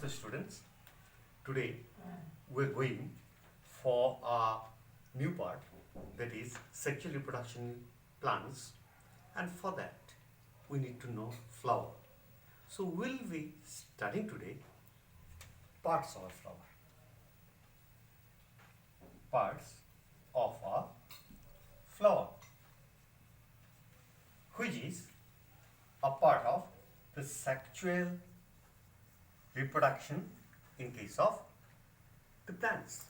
Namaste students. Today we're going for a new part, that is sexual reproduction in plants, and for that we need to know flower. So we'll be studying today parts of a flower. Parts of a flower, which is a part of the sexual reproduction in case of the plants.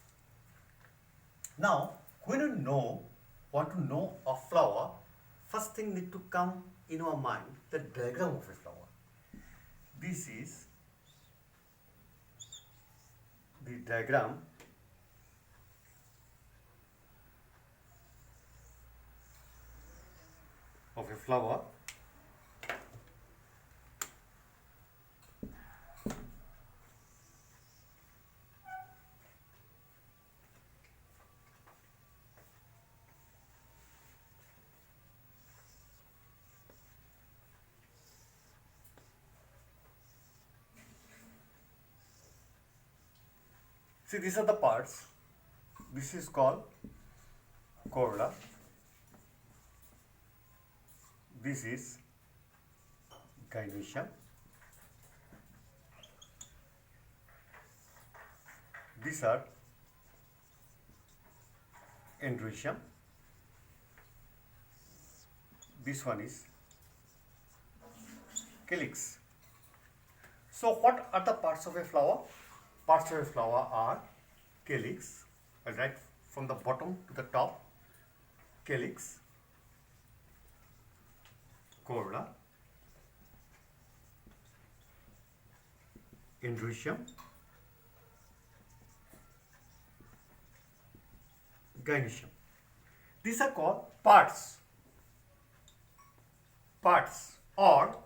Now, when you want to know a flower, first thing need to come in our mind the diagram of a flower. This is the diagram of a flower. See, these are the parts. This is called corolla. This is gynoecium. These are androecium. This one is calyx. So what are the parts of a flower? Parts of a flower are calyx, right from the bottom to the top, calyx, corolla, androecium, gynoecium. These are called parts. Parts, or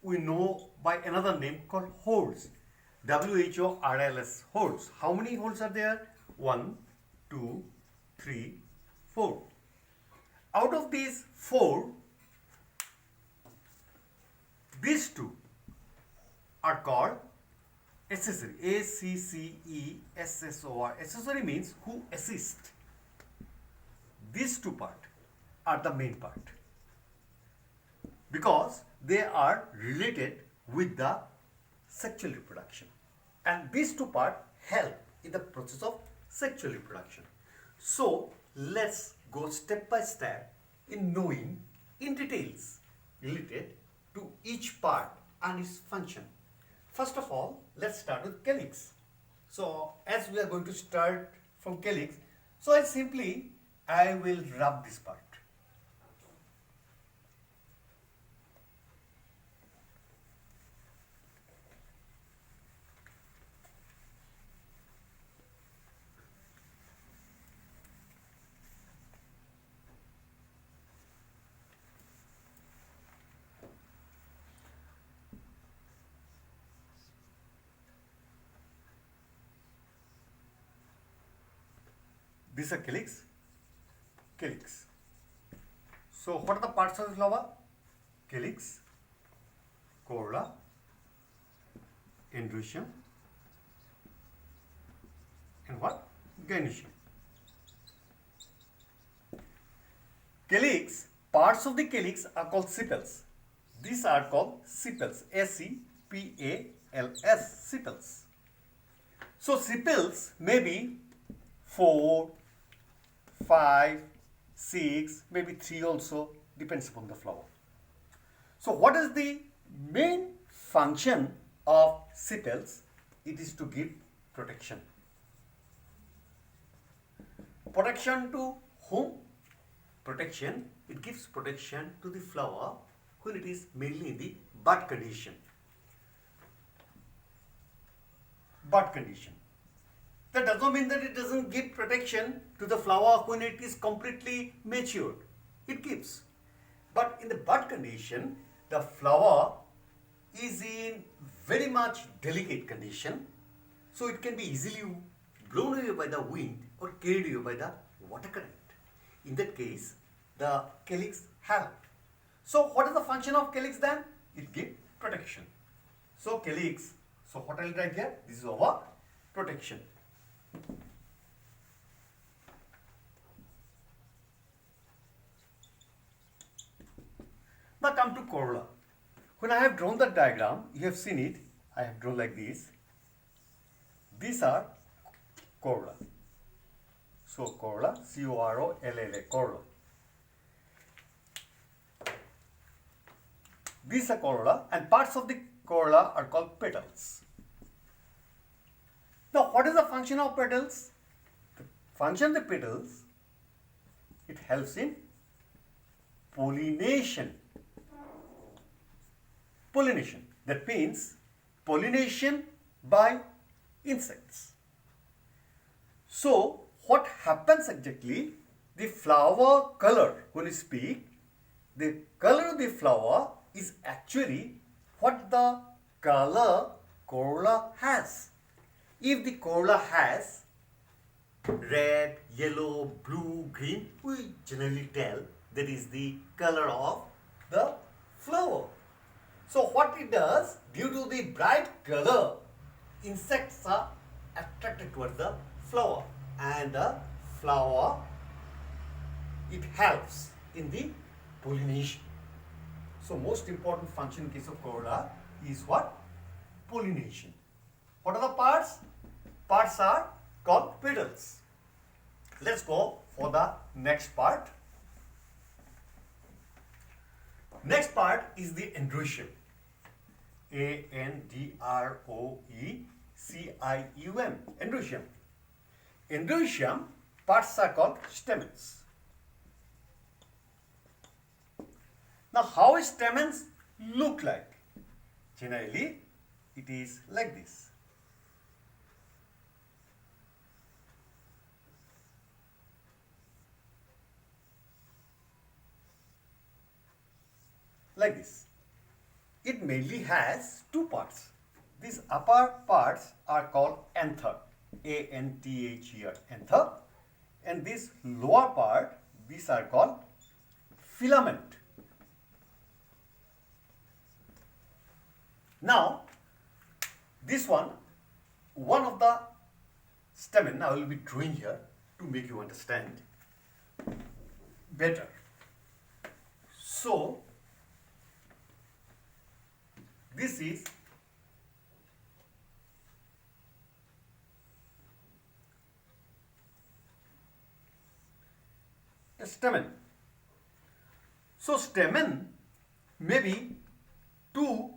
we know by another name called wholes. WHORLS, wholes. How many wholes are there? 1, 2, 3, 4. Out of these 4, these 2 are called accessory. ACCESSOR. Accessory means who assist. These 2 parts are the main part, because they are related with the sexual reproduction, and these 2 parts help in the process of sexual reproduction. So let's go step by step in knowing in details related to each part and its function. First of all, let's start with calyx. So as we are going to start from calyx, so I will rub this part. These are calyx. Calyx. So what are the parts of the flower? Calyx, corolla, androecium, and what? Gynoecium. Calyx, parts of the calyx are called sepals. These are called sepals. SEPALS, sepals. So sepals may be 4, 5, 6, maybe 3 also, depends upon the flower. So what is the main function of sepals? It is to give protection. Protection to whom? Protection, it gives protection to the flower when it is mainly in the bud condition. Bud condition. That does not mean that it doesn't give protection to the flower when it is completely matured. It gives. But in the bud condition, the flower is in very much delicate condition. So it can be easily blown away by the wind or carried away by the water current. In that case, the calyx help. So what is the function of calyx then? It gives protection. So calyx So what I'll write here? This is our protection. Now come to corolla. When I have drawn the diagram, you have seen it. I have drawn like this. These are corolla. So corolla, C-O-R-O-L-L-A, corolla. These are corolla, and parts of the corolla are called petals. Now what is the function of petals? The function of the petals, it helps in pollination. Pollination, that means pollination by insects. So what happens exactly? The flower color, when you speak, the color of the flower is actually what the color corolla has. If the corolla has red, yellow, blue, green, we generally tell that is the color of the flower. So what it does, due to the bright color, insects are attracted towards the flower, and the flower, it helps in the pollination. So most important function in case of corolla is what? Pollination. What are the parts? Parts are called petals. Let's go for the next part. Next part is the androecium. A-N-D-R-O-E-C-I-U-M. Androecium. Androecium parts are called stamens. Now how stamens look like? Generally it is like this. Like this. It mainly has two parts. These upper parts are called anther, A-N-T-H-E-R, anther, and this lower part, these are called filament. Now, this one of the stamen I will be drawing here to make you understand better. So, this is a stamen. So stamen may be to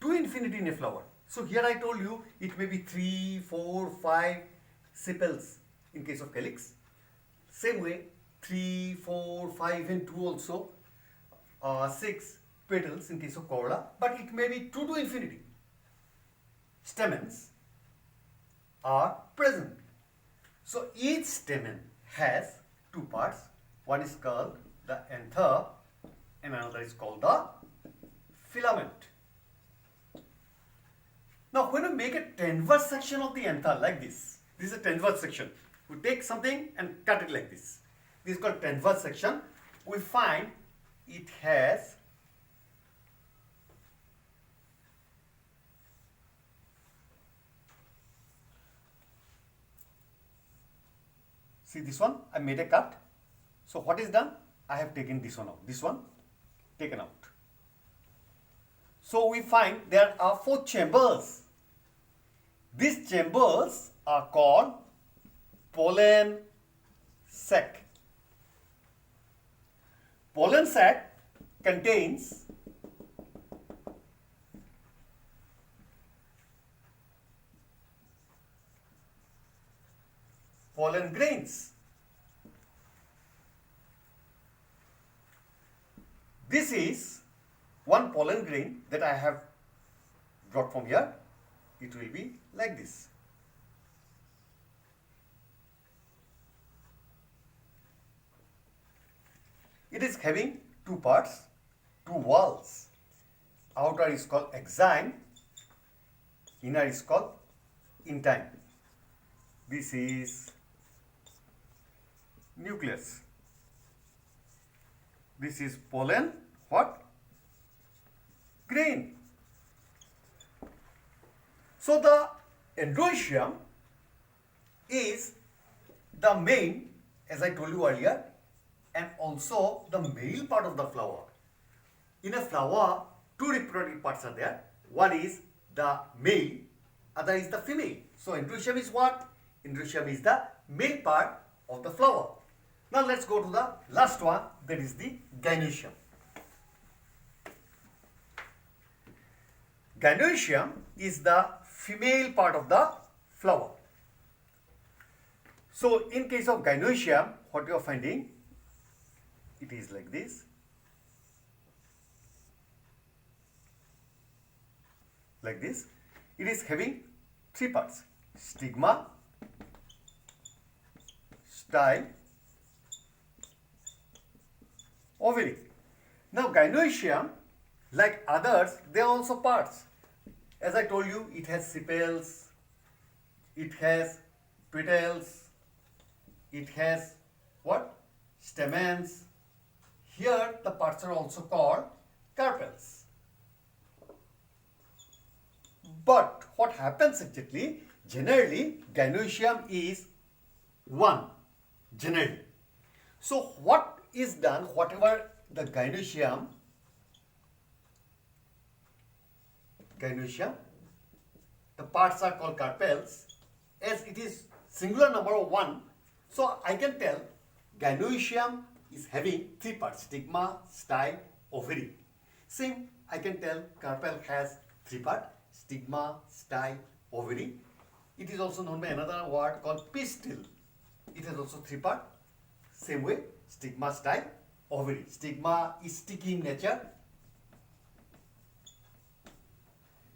infinity in a flower. So here I told you it may be 3, 4, 5 sepals in case of calyx. Same way 3, 4, 5 and 2 also 6 petals in case of corolla, but it may be 2 to infinity. Stamens are present. So each stamen has two parts. One is called the anther and another is called the filament. Now when we make a transverse section of the anther like this is a transverse section. We take something and cut it like this. This is called transverse section. We find it has see this one, I made a cut. So what is done? I have taken this one out. This one taken out. So we find there are 4 chambers. These chambers are called pollen sac. Pollen sac contains pollen grains. This is one pollen grain that I have brought from here. It will be like this. It is having 2 parts, 2 walls. Outer is called XII, inner is called intine. This is nucleus. This is pollen, what? Grain. So the endoecium is the main, as I told you earlier, and also the male part of the flower. In a flower, two reproductive parts are there. One is the male, other is the female. So endoecium is what? Endoecium is the male part of the flower. Now let's go to the last one, that is the gynoecium. Gynoecium is the female part of the flower. So in case of gynoecium, what you are finding, it is like this. Like this. It is having three parts: stigma, style, ovary. Now gynoecium, like others, they are also parts. As I told you, it has sepals, it has petals, it has what? Stamens. Here the parts are also called carpels. But what happens exactly? Generally, gynoecium is one, generally. So what is done, whatever the gynoecium, the parts are called carpels. As it is singular number of 1, so I can tell gynoecium is having three parts: stigma, style, ovary. Same, I can tell carpel has three parts: stigma, style, ovary. It is also known by another word called pistil. It has also three parts. Same way, stigma, style, ovary. Stigma is sticky in nature.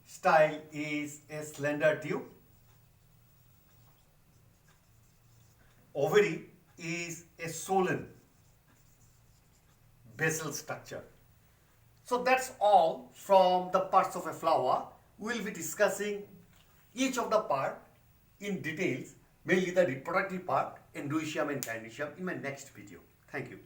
Style is a slender tube. Ovary is a swollen basal structure. So that's all from the parts of a flower. We will be discussing each of the part in details, mainly the reproductive part, endoecium and gynoecium, in my next video. Thank you.